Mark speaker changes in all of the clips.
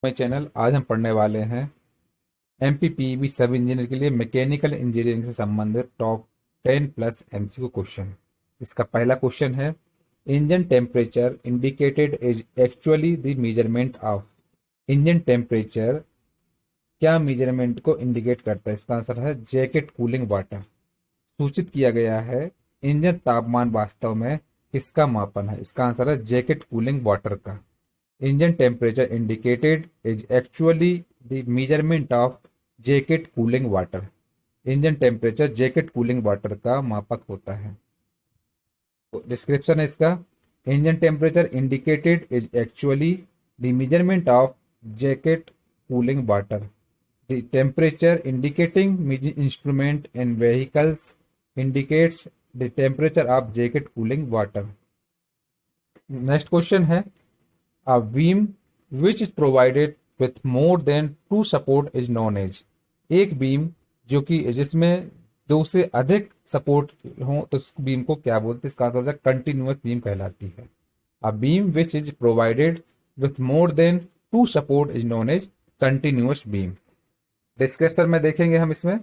Speaker 1: मैं चैनल आज हम पढ़ने वाले हैं एमपीपीबी सब इंजीनियर के लिए मैकेनिकल इंजीनियरिंग से संबंधित टॉप 10 प्लस एमसीक्यू क्वेश्चन। इसका पहला क्वेश्चन है, engine temperature indicated is actually the measurement of. Engine temperature क्या मेजरमेंट को इंडिकेट करता है? इसका आंसर है जैकेट कूलिंग वाटर। सूचित किया गया है इंजन तापमान वास्तव में किसका मापन है? इसका आंसर है जैकेट कूलिंग वाटर का। Engine temperature indicated is actually the measurement of jacket cooling water. Engine temperature jacket cooling water का मापक होता है। डिस्क्रिप्शन है इसका, engine temperature indicated is actually the measurement of jacket cooling water. The temperature indicating instrument in vehicles indicates the temperature of jacket cooling water. Next question है, A beam which is provided with more than two support is known as। एक beam जो कि जिसमें दो से अधिक support हो तो उस बीम को क्या बोलते हैं? इसका आंसर है कंटिन्यूअस बीम कहलाती है। A beam which is provided with more than two support is known as continuous beam। Description में देखेंगे हम इसमें,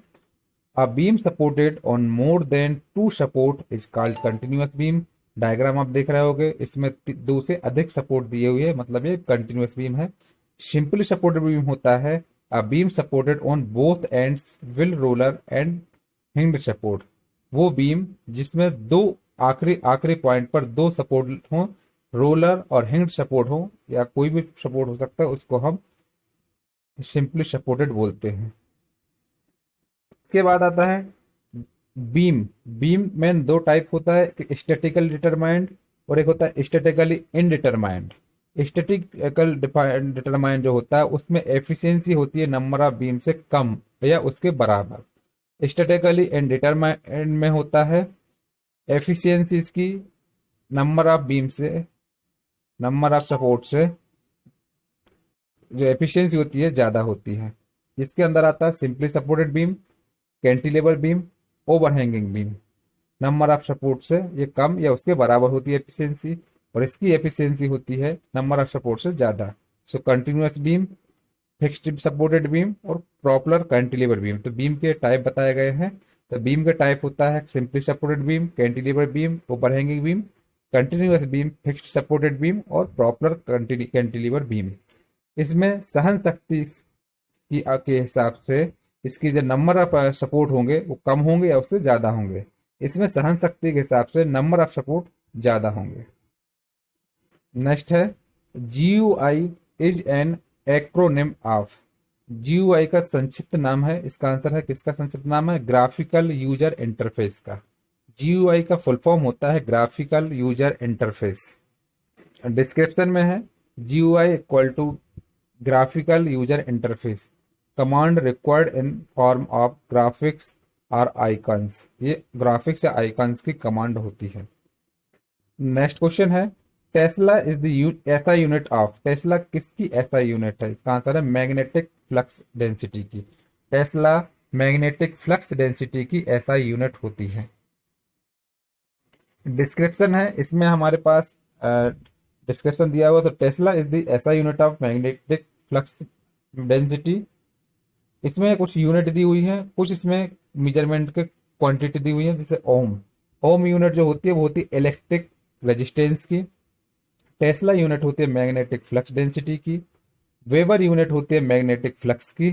Speaker 1: A beam supported on more than two support is called continuous beam। Diagram आप देख रहे होगे, इसमें दो से अधिक सपोर्ट दिए हुए है, मतलब ये कंटिन्यूअस बीम है। सिंपली सपोर्टेड बीम होता है a beam supported on both ends wheel roller and hind support. वो बीम जिसमें दो आखिरी आखिरी पॉइंट पर दो सपोर्ट हो, रोलर और हिंड सपोर्ट हो या कोई भी सपोर्ट हो सकता है, उसको हम सिंपली सपोर्टेड बोलते हैं। इसके बाद आता है बीम। बीम में दो टाइप होता है, एक स्टैटिकल डिटरमाइंड और एक होता है स्टैटिकली इनडिटरमाइंड। स्टैटिकल डिटरमाइंड जो होता है उसमें एफिशिएंसी होती है नंबर ऑफ बीम से कम या उसके बराबर। स्टैटिकली इनडिटरमाइंड में होता है एफिशिएंसी इसकी नंबर ऑफ बीम से, नंबर ऑफ सपोर्ट से जो एफिशिएंसी होती है ज्यादा होती है। इसके अंदर आता है simply supported beam, cantilever beam, overhanging beam. Number of support से ये कम या उसके बराबर होती है एफिशिएंसी, और इसकी एफिशिएंसी होती है नंबर ऑफ सपोर्ट से ज्यादा। So continuous beam, fixed supported beam और प्रॉपलर कैंटिलीवर बीम। तो बीम के टाइप बताए गए हैं। तो बीम का टाइप होता है simply supported beam, cantilever beam, overhanging beam, continuous beam, fixed supported beam और प्रॉपलर कैंटिलीवर बीम। इसमें सहन शक्ति की के हिसाब से इसकी जो नंबर ऑफ सपोर्ट होंगे वो कम होंगे या उससे ज्यादा होंगे। इसमें सहन शक्ति के हिसाब से नंबर ऑफ सपोर्ट ज्यादा होंगे। नेक्स्ट है, GUI is an acronym of. GUI का संक्षिप्त नाम है, इसका आंसर है किसका संक्षिप्त नाम है? ग्राफिकल यूजर इंटरफेस का। जीयूआई का फुल फॉर्म होता है ग्राफिकल यूजर इंटरफेस। डिस्क्रिप्शन में है, GUI equal to graphical user interface, command required in form of graphics और आइकन्स। ये ग्राफिक्स या आइकन्स की कमांड होती है। नेक्स्ट क्वेश्चन है, tesla is the SI unit of. Tesla किसकी ऐसा यूनिट है? इसका आंसर है मैग्नेटिक फ्लक्स डेंसिटी की। टेस्ला मैग्नेटिक फ्लक्स डेंसिटी की ऐसा यूनिट होती है। डिस्क्रिप्शन है, इसमें हमारे पास डिस्क्रिप्शन दिया हुआ, तो Tesla is the SI unit of magnetic flux density. इसमें कुछ यूनिट दी हुई है, कुछ इसमें मेजरमेंट के क्वांटिटी दी हुई है, जैसे ओम। ओम यूनिट जो होती है वो होती है इलेक्ट्रिक रेजिस्टेंस की। टेस्ला यूनिट होती है मैग्नेटिक फ्लक्स डेंसिटी की। वेबर यूनिट होती है मैग्नेटिक फ्लक्स की।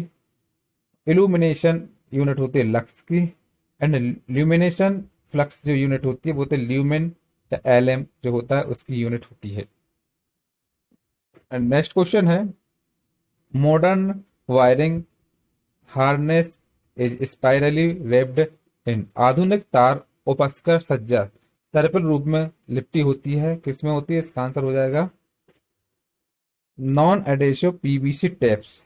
Speaker 1: इल्यूमिनेशन यूनिट होती है लक्स की। एंड ल्यूमिनेशन फ्लक्स जो यूनिट होती है वो होती है ल्यूमेन या एलएम जो होता है उसकी यूनिट होती है। एंड नेक्स्ट क्वेश्चन है, modern wiring harness is spirally webbed in. आधुनिक तार उपस्कर सज्जा सर्पिल रूप में लिपटी होती है, किसमें होती है? इसका आंसर हो जाएगा नॉन एडेसिव पीवीसी टेप्स।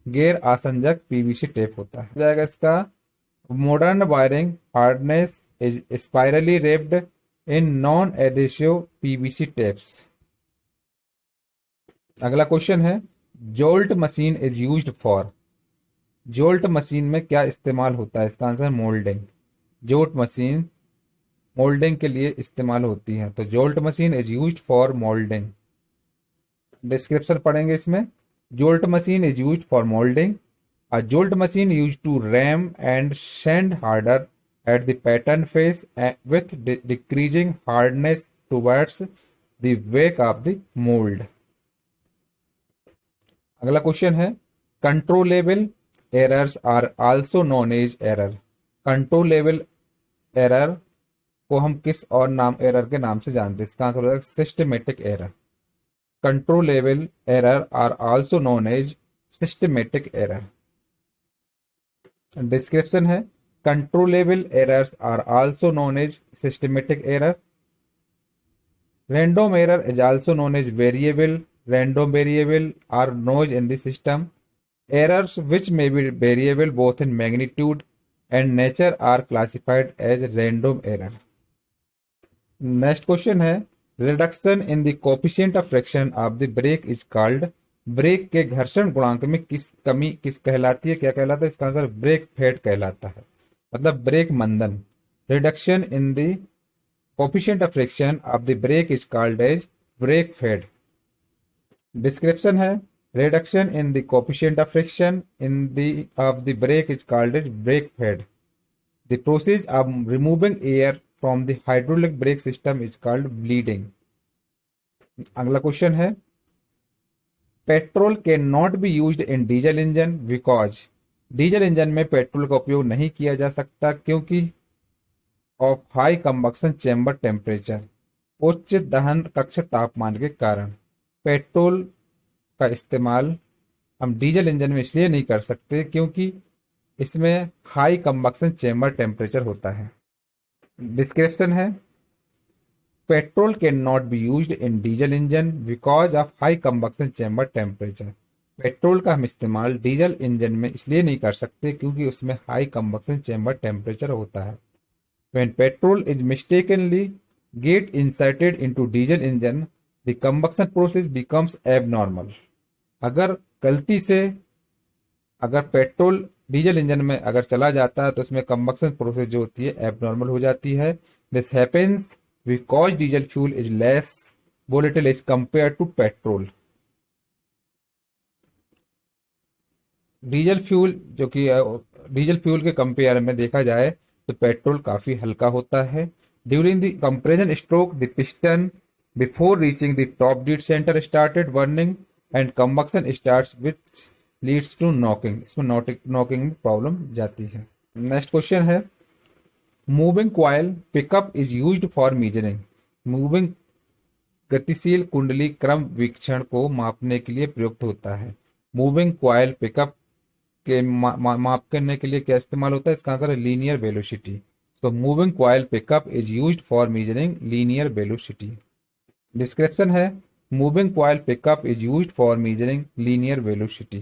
Speaker 1: गैर आसंजक पीवीसी टेप होता है। हो जाएगा इसका, modern wiring hardness is spirally raped in non adhesive PVC tapes. अगला क्वेश्चन है, jolt machine is used for. Jolt machine में क्या इस्तेमाल होता है? इसका आंसर है मोल्डिंग। जोल्ट मशीन मोल्डिंग के लिए इस्तेमाल होती है, तो jolt machine is used for moulding. Description पढ़ेंगे इसमें, Jolt machine is used for molding. A jolt machine used to ram and sand harder at the pattern face with decreasing hardness towards the wake of the mold. अगला question है controllable errors are also known as error. Controllable error को हम किस और नाम error के नाम से जानते हैं? इसका आंसर हो जाएगा systematic error. Controllable error are also known as systematic error. Description है controllable errors are also known as systematic error. Random error is also known as variable. Random variable are noise in the system. Errors which may be variable both in magnitude and nature are classified as random error. Next question है reduction in the coefficient of friction of the brake is called। Brake के घर्षण गुणांक में किस कहलाती है? क्या कहलाता है? इसका आंसर ब्रेक फेड कहलाता है, मतलब ब्रेक मंदन। Reduction in the coefficient of friction of the brake is called as brake fade. Description है reduction in the coefficient of friction of the brake is called as brake fade. The process of removing air from the hydraulic brake system is called bleeding. अगला question है petrol can not be used in diesel engine because. Diesel engine में petrol का उपयोग नहीं किया जा सकता क्योंकि of high combustion chamber temperature, उच्च दहन कक्ष तापमान के कारण। पेट्रोल का इस्तेमाल हम डीजल इंजन में इसलिए नहीं कर सकते क्योंकि इसमें हाई कंबक्शन चैम्बर टेम्परेचर होता है। डिस्क्रिप्शन है petrol can not be used in diesel engine because of high combustion chamber temperature. Petrol का हम इस्तेमाल डीजल इंजन में इसलिए नहीं कर सकते क्योंकि उसमें हाई कंबक्शन चैम्बर टेम्परेचर होता है। When petrol is mistakenly get inserted into diesel engine, the combustion process becomes abnormal. अगर गलती से अगर पेट्रोल डीजल इंजन में अगर चला जाता है तो उसमें कंबक्शन प्रोसेस जो होती है एबनॉर्मल हो जाती है। This happens because diesel fuel is less volatile as compare to petrol. Diesel fuel जो कि डीजल फ्यूल के कंपेयर में देखा जाए तो पेट्रोल काफी हल्का होता है। During the compression stroke the piston before reaching the top dead centre started burning and combustion starts which leads to knocking. इसमें नॉकिंग में प्रॉब्लम जाती है। नेक्स्ट क्वेश्चन है moving coil pickup is used for measuring. Moving गतिशील कुंडली क्रम वीक्षण को मापने के लिए प्रयुक्त होता है। मूविंग कॉइल पिकअप के माप करने के लिए क्या इस्तेमाल होता है? इसका आंसर है लीनियर वेलोसिटी। तो moving coil pickup is used for measuring linear velocity. Description है moving coil pickup is used for measuring linear velocity.